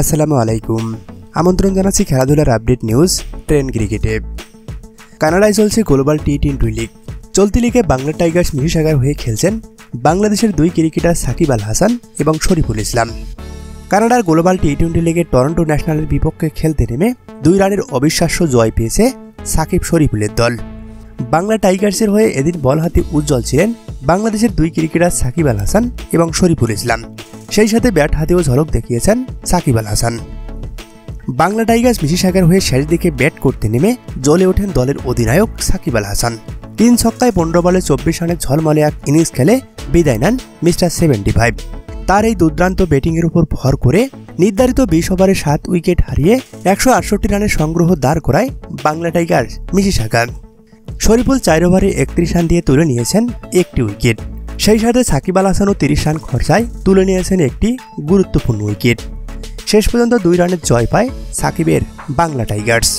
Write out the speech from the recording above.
আসসালামু আলাইকুম। আমন্ত্রণ জানাচ্ছি খেলাধুলার আপডেট নিউজ ট্রেন ক্রিকেটে। কানাডায় চলছে গ্লোবাল টি-20 লিগ। চলতি লিগে বাংলা টাইগার্স মিহিসাগর হয়ে খেলছেন বাংলাদেশের দুই ক্রিকেটার সাকিব আল হাসান এবং শরীফুল ইসলাম। কানাডার গ্লোবাল টি-20 লিগে টরন্টো ন্যাশনালের বিপক্ষে খেলতে নেমে 2 রানের অবিশ্বাস্য জয় পেয়েছে সাকিব শরীফুলের দল। বাংলা টাইগার্সের হয়ে এদিন বল হাতে উজ্জ্বল ছিলেন বাংলাদেশের দুই ক্রিকেটার সাকিব আল হাসান এবং শরীফুল ইসলাম। সেই সাথে ব্যাট হাতেও ঝলক দেখিয়েছেন সাকিব আল হাসান। বাংলা টাইগার্স মিহিসাগর হয়ে শেষ দিকে ব্যাট করতে নেমে জ্বলে ওঠেন দলের অধিনায়ক সাকিব আল হাসান। 3 ছক্কায় 15 বলে 24 রানের ঝলমলে এক ইনিংস খেলে বিদায় নেন মিস্টার 75। তার এই দুর্দান্ত ব্যাটিংয়ের উপর ভর করে নির্ধারিত 20 ওভারে 7 উইকেট হারিয়ে 168 রানের সংগ্রহ দাঁড় করায় বাংলা টাইগার্স মিহিসাগর। শরীফুল 4 ওভারে 31 রান দিয়ে তুলে নিয়েছেন একটি উইকেট। সেই সাথে সাকিব আল হাসানও 30 রান খরচায় তুলে নিয়েছেন একটি গুরুত্বপূর্ণ উইকেট। শেষ পর্যন্ত 2 রানের জয় পায় সাকিবের বাংলা টাইগার্স।